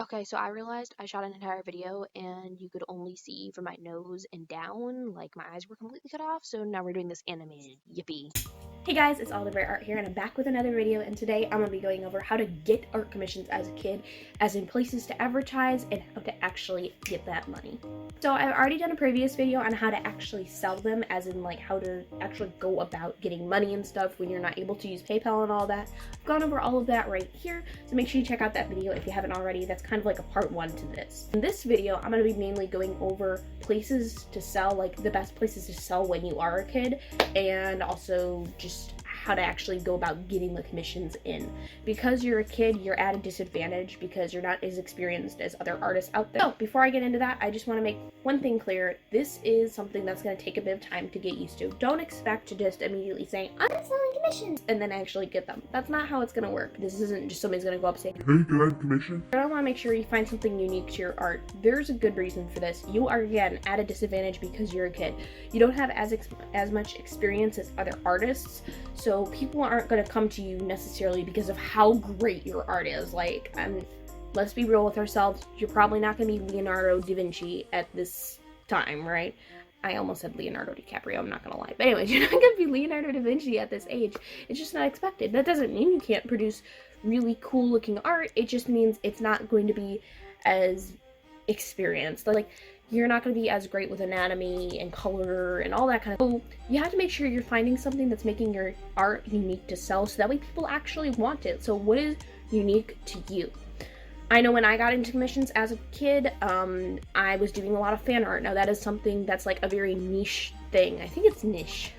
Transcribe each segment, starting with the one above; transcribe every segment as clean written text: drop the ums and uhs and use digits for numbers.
Okay, so I realized I shot an entire video and you could only see from my nose and down, like my eyes were completely cut off, so now we're doing this animated. Yippee. Hey guys, it's All the Art here, and I'm back with another video, and today I'm going to be going over how to get art commissions as a kid, as in places to advertise and how to actually get that money. So I've already done a previous video on how to actually sell them, as in like how to actually go about getting money and stuff when you're not able to use PayPal and all that. I've gone over all of that right here, so make sure you check out that video if you haven't already. That's kind of like a part one to this. In this video, I'm going to be mainly going over places to sell, like the best places to sell when you are a kid, and also just how to actually go about getting the commissions in. Because you're a kid, you're at a disadvantage because you're not as experienced as other artists out there. So before I get into that, I just want to make one thing clear. This is something that's going to take a bit of time to get used to. Don't expect to just immediately say, I'm selling commissions, and then actually get them. That's not how it's going to work. This isn't just somebody's going to go up and say, hey, can I have commission? You're going to want to make sure you find something unique to your art. There's a good reason for this. You are, again, at a disadvantage because you're a kid. You don't have as much experience as other artists, so people aren't going to come to you necessarily because of how great your art is. Like, let's be real with ourselves, you're probably not going to be Leonardo da Vinci at this time, right? I almost said Leonardo DiCaprio, I'm not going to lie. But anyways, you're not going to be Leonardo da Vinci at this age. It's just not expected. That doesn't mean you can't produce really cool looking art. It just means it's not going to be as experienced. Like, you're not going to be as great with anatomy and color and all that kind of. So you have to make sure you're finding something that's making your art unique to sell, so that way people actually want it. So what is unique to you? I know when I got into commissions as a kid, I was doing a lot of fan art. Now that is something that's like a very niche thing. I think it's niche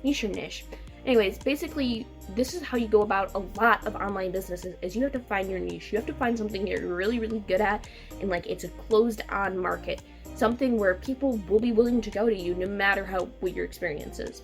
or niche. Anyways, basically, this is how you go about a lot of online businesses, is you have to find your niche. You have to find something you're really, really good at, and like it's a closed-on market. Something where people will be willing to go to you no matter what your experience is.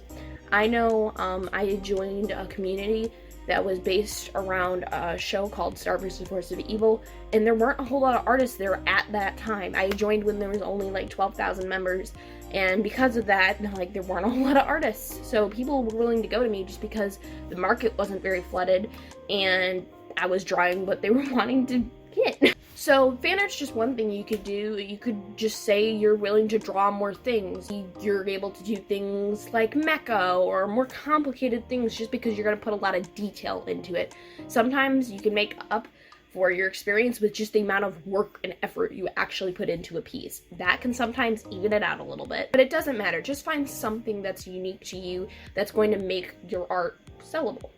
I know I joined a community that was based around a show called Star vs. Force of Evil, and there weren't a whole lot of artists there at that time. I joined when there was only like 12,000 members, and because of that, like, there weren't a whole lot of artists. So people were willing to go to me just because the market wasn't very flooded, and I was drawing what they were wanting to get. So fan art's just one thing you could do. You could just say you're willing to draw more things. You're able to do things like mecha or more complicated things just because you're going to put a lot of detail into it. Sometimes you can make up for your experience with just the amount of work and effort you actually put into a piece. That can sometimes even it out a little bit, but it doesn't matter. Just find something that's unique to you that's going to make your art sellable.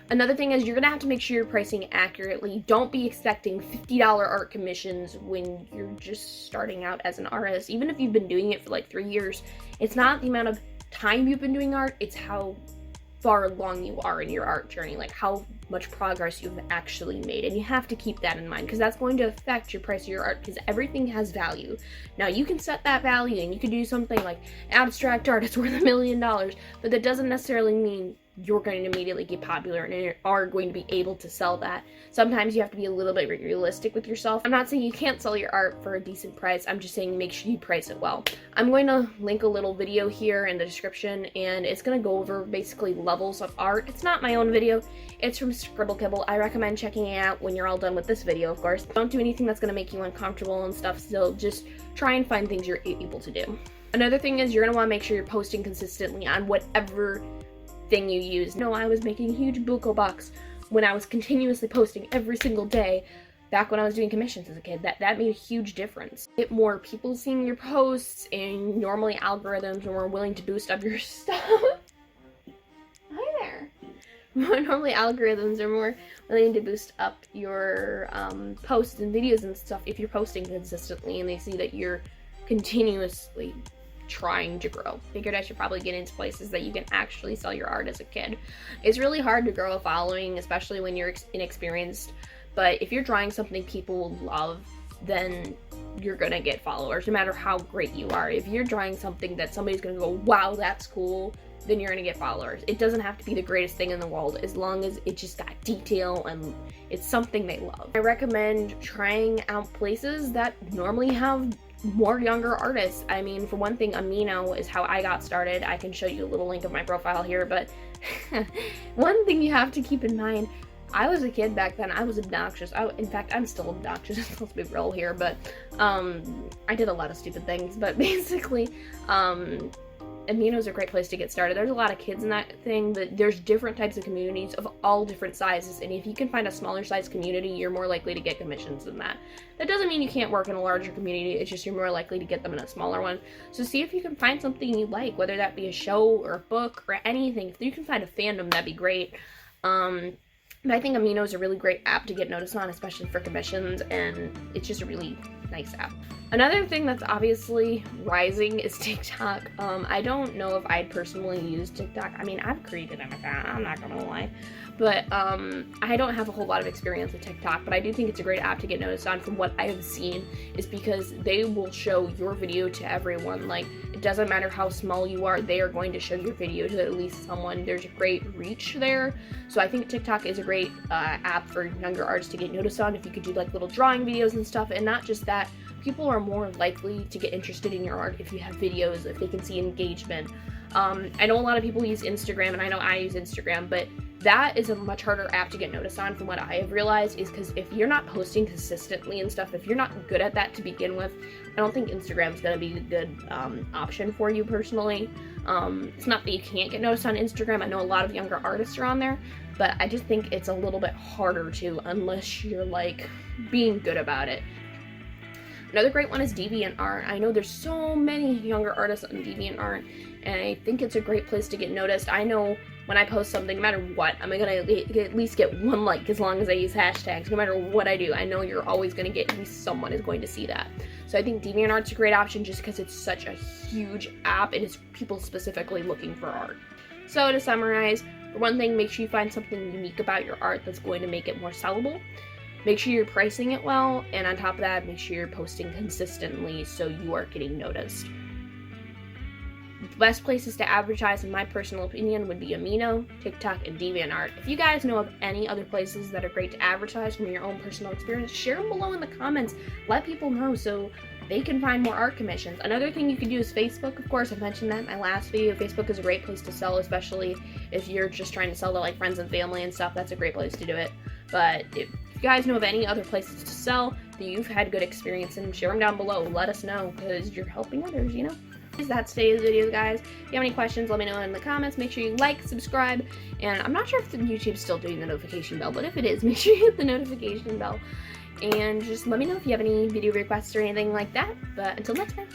Another thing is you're going to have to make sure you're pricing accurately. Don't be expecting $50 art commissions when you're just starting out as an artist. Even if you've been doing it for like 3 years, it's not the amount of time you've been doing art, it's how far along you are in your art journey, like how much progress you've actually made. And you have to keep that in mind because that's going to affect your price of your art, because everything has value. Now you can set that value and you can do something like abstract art is worth $1 million, but that doesn't necessarily mean you're going to immediately get popular and you are going to be able to sell that. Sometimes you have to be a little bit realistic with yourself. I'm not saying you can't sell your art for a decent price, I'm just saying make sure you price it well. I'm going to link a little video here in the description, and it's going to go over basically levels of art. It's not my own video, it's from Scribble Kibble. I recommend checking it out when you're all done with this video, of course. Don't do anything that's going to make you uncomfortable and stuff, so just try and find things you're able to do. Another thing is you're going to want to make sure you're posting consistently on whatever thing you use. No, I was making huge buko bucks when I was continuously posting every single day back when I was doing commissions as a kid. That made a huge difference. Get more people seeing your posts, and normally algorithms are more willing to boost up your stuff. Hi there. Normally algorithms are more willing to boost up your posts and videos and stuff if you're posting consistently and they see that you're continuously trying to grow. Figured I should probably get into places that you can actually sell your art as a kid. It's really hard to grow a following, especially when you're inexperienced, but if you're drawing something people will love, then you're gonna get followers no matter how great you are. If you're drawing something that somebody's gonna go, wow, that's cool, then you're gonna get followers. It doesn't have to be the greatest thing in the world, as long as it just got detail and it's something they love. I recommend trying out places that normally have more younger artists. I mean, for one thing, Amino is how I got started. I can show you a little link of my profile here, but one thing you have to keep in mind, I was a kid back then. I was obnoxious. In fact, I'm still obnoxious. Let's be real here, but I did a lot of stupid things. But basically, Amino is a great place to get started. There's a lot of kids in that thing, but there's different types of communities of all different sizes, and if you can find a smaller size community, you're more likely to get commissions than that. That doesn't mean you can't work in a larger community, it's just you're more likely to get them in a smaller one. So see if you can find something you like, whether that be a show or a book or anything. If you can find a fandom, that'd be great. But I think Amino is a really great app to get noticed on, especially for commissions, and it's just a really nice app. Another thing that's obviously rising is TikTok. I don't know if I'd personally use TikTok. I mean, I've created an account, I'm not gonna lie. But I don't have a whole lot of experience with TikTok, but I do think it's a great app to get noticed on. From what I have seen, is because they will show your video to everyone. Like, it doesn't matter how small you are, they are going to show your video to at least someone. There's a great reach there. So I think TikTok is a great app for younger artists to get noticed on. If you could do like little drawing videos and stuff, and not just that, people are more likely to get interested in your art if you have videos, if they can see engagement. I know a lot of people use Instagram, and I know I use Instagram, but that is a much harder app to get noticed on, from what I have realized, is because if you're not posting consistently and stuff, if you're not good at that to begin with, I don't think Instagram's gonna be a good option for you personally. It's not that you can't get noticed on Instagram. I know a lot of younger artists are on there, but I just think it's a little bit harder to, unless you're like being good about it. Another great one is DeviantArt. I know there's so many younger artists on DeviantArt, and I think it's a great place to get noticed. I know when I post something, no matter what, I'm gonna at least get one like, as long as I use hashtags. No matter what I do, I know you're always gonna get, at least someone is going to see that. So I think DeviantArt's a great option just because it's such a huge app and it's people specifically looking for art. So to summarize, for one thing, make sure you find something unique about your art that's going to make it more sellable. Make sure you're pricing it well, and on top of that, make sure you're posting consistently so you are getting noticed. The best places to advertise, in my personal opinion, would be Amino, TikTok, and DeviantArt. If you guys know of any other places that are great to advertise from your own personal experience, share them below in the comments. Let people know so they can find more art commissions. Another thing you can do is Facebook, of course. I mentioned that in my last video. Facebook is a great place to sell, especially if you're just trying to sell to like friends and family and stuff. That's a great place to do it. But if you guys know of any other places to sell that you've had good experience in, share them down below. Let us know, because you're helping others, you know? That's today's video, guys. If you have any questions, let me know in the comments. Make sure you like, subscribe, and I'm not sure if the YouTube's still doing the notification bell, but if it is, make sure you hit the notification bell. And just let me know if you have any video requests or anything like that. But until next time.